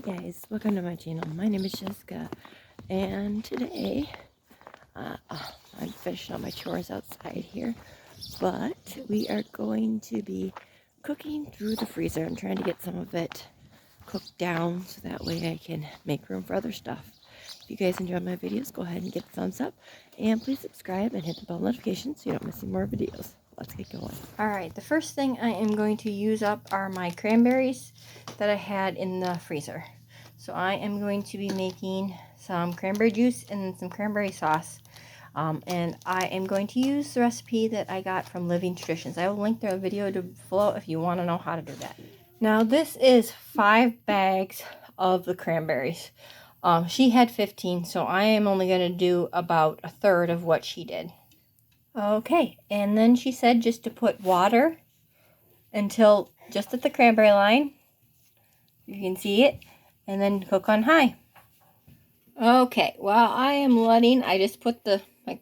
guys, welcome to my channel. My name is Jessica, and today I'm finishing up my chores outside here, but we are going to be cooking through the freezer. I'm trying to get some of it cooked down so that way I can make room for other stuff. If you guys enjoy my videos, go ahead and get the thumbs up, and please subscribe and hit the bell notification so you don't miss any more videos. Let's get going. Alright, the first thing I am going to use up are my cranberries that I had in the freezer. So I am going to be making some cranberry juice and some cranberry sauce. And I am going to use the recipe that I got from Living Traditions. I will link their video below if you want to know how to do that. Now this is 5 bags of the cranberries. She had 15, so I am only going to do about a third of what she did. Okay, and then she said just to put water until just at the cranberry line. You can see it, and then cook on high. Okay, while I just put and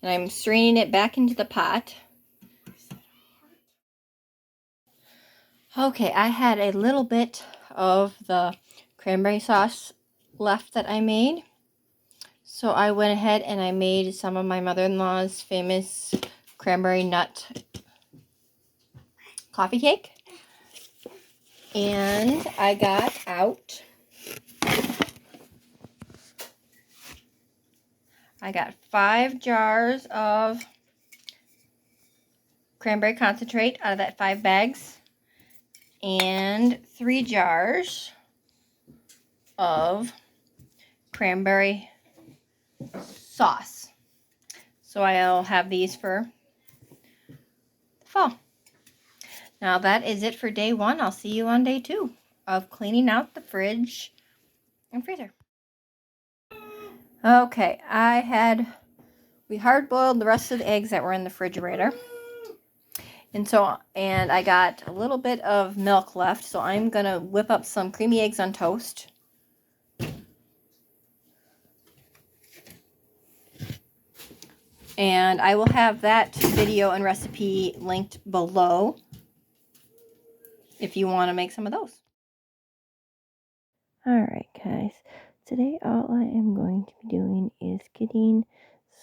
I'm straining it back into the pot. Okay, I had a little bit of the cranberry sauce left that I made. So I went ahead and I made some of my mother-in-law's famous cranberry nut coffee cake. And I got out, I got 5 jars of cranberry concentrate out of that 5 bags. And 3 jars of cranberry sauce. So I'll have these for the fall. Now that is it for day 1. I'll see you on day 2 of cleaning out the fridge and freezer. Okay, we hard boiled the rest of the eggs that were in the refrigerator. And I got a little bit of milk left, so I'm going to whip up some creamy eggs on toast. And I will have that video and recipe linked below if you want to make some of those. Alright guys, today all I am going to be doing is getting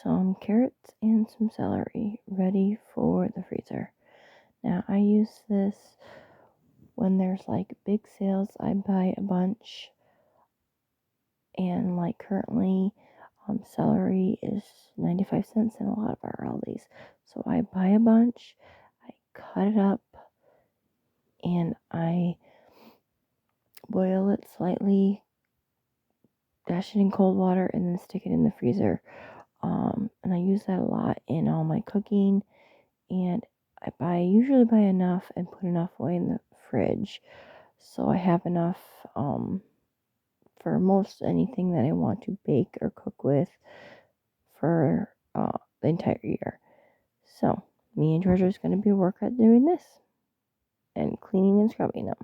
some carrots and some celery ready for the freezer. Now I use this when there's like big sales. I buy a bunch, and like currently celery is 95 cents in a lot of our Aldi's. So I buy a bunch, I cut it up, and I boil it slightly, dash it in cold water, and then stick it in the freezer. And I use that a lot in all my cooking, and I usually buy enough and put enough away in the fridge, so I have enough for most anything that I want to bake or cook with for the entire year. So me and Georgia is going to be work at doing this and cleaning and scrubbing them.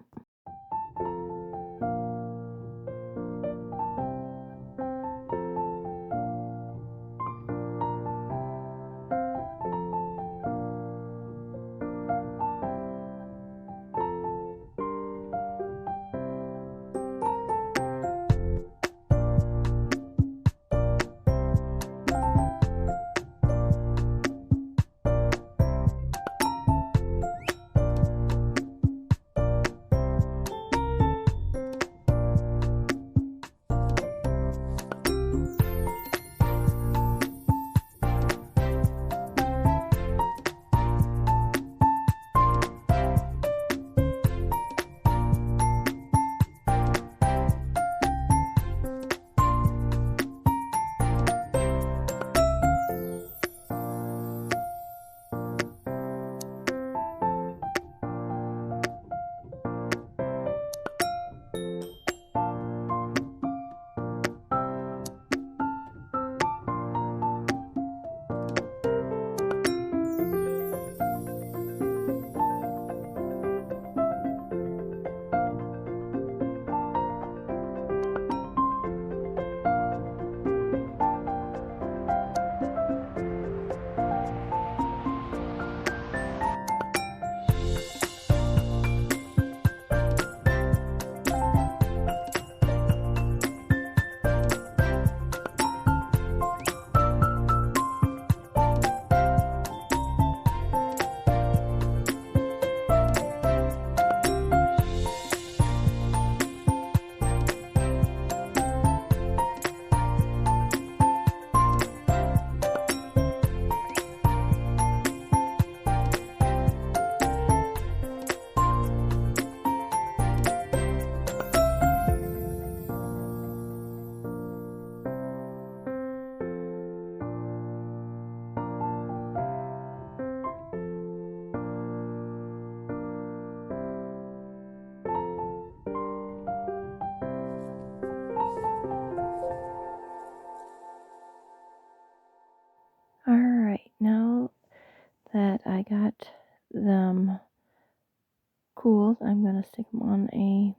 going to stick them on a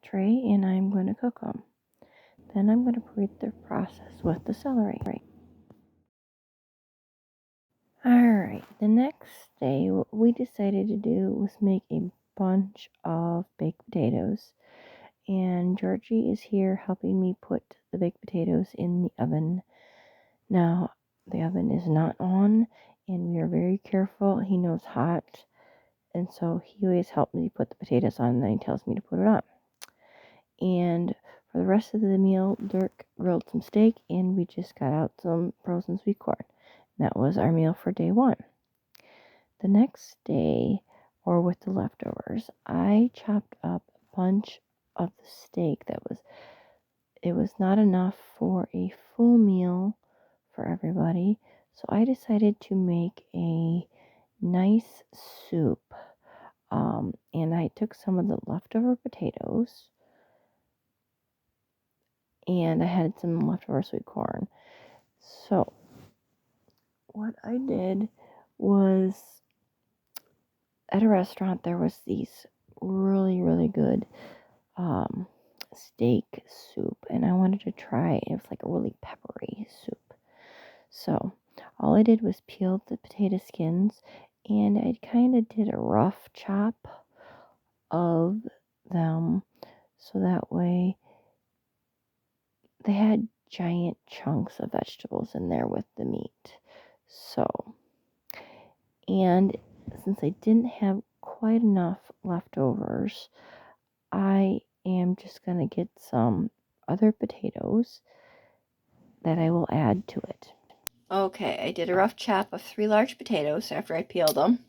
tray and I'm going to cook them. Then I'm going to repeat the process with the celery. Alright, the next day what we decided to do was make a bunch of baked potatoes. And Georgie is here helping me put the baked potatoes in the oven. Now, the oven is not on, and we are very careful. He knows hot, and so he always helps me put the potatoes on, and then he tells me to put it on. And for the rest of the meal, Dirk grilled some steak, and we just got out some frozen sweet corn. That was our meal for day one. The next day, or with the leftovers, I chopped up a bunch of the steak it was not enough for a full meal for everybody, so I decided to make a nice soup. And I took some of the leftover potatoes, and I had some leftover sweet corn. So what I did was, at a restaurant there was these really, really good steak soup, and I wanted to try it. It was like a really peppery soup. So all I did was peel the potato skins, and I kind of did a rough chop of them so that way they had giant chunks of vegetables in there with the meat. So, and since I didn't have quite enough leftovers, I am just going to get some other potatoes that I will add to it. Okay, I did a rough chop of 3 large potatoes after I peeled them.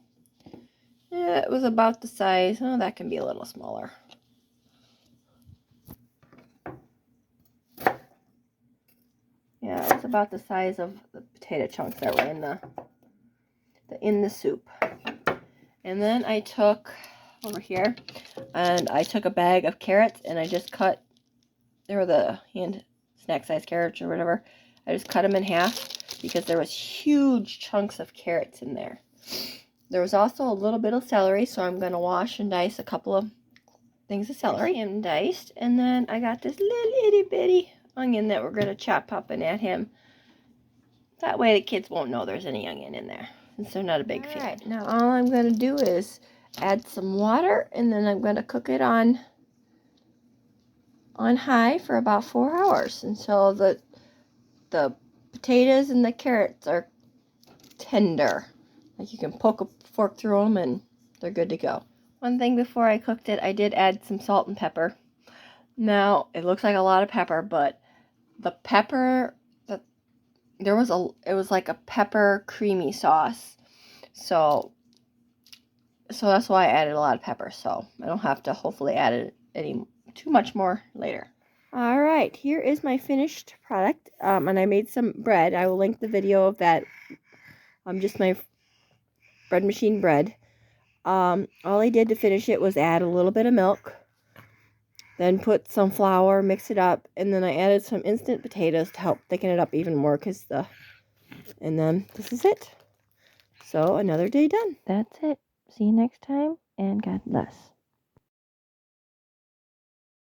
It was about the size, oh, that can be a little smaller. Yeah, it was about the size of the potato chunks that were in the soup. And then I took over here, and I took a bag of carrots, and I just cut, they were the hand snack size carrots or whatever. I just cut them in half because there was huge chunks of carrots in there. There was also a little bit of celery, so I'm going to wash and dice a couple of things of celery and diced. And then I got this little itty bitty onion that we're going to chop up and add him. That way the kids won't know there's any onion in there, since they're not a big fan. Alright, now all I'm going to do is add some water, and then I'm going to cook it on high for about 4 hours until the potatoes and the carrots are tender. Like you can poke a fork through them and they're good to go. One thing before I cooked it, I did add some salt and pepper. Now, it looks like a lot of pepper, but the pepper, it was like a pepper creamy sauce. So that's why I added a lot of pepper. So I don't have to hopefully add it too much more later. Alright, here is my finished product. And I made some bread. I will link the video of that. Just my bread machine bread. All I did to finish it was add a little bit of milk, then put some flour, mix it up, and then I added some instant potatoes to help thicken it up even more, and then this is it. So another day done. That's it. See you next time, and God bless.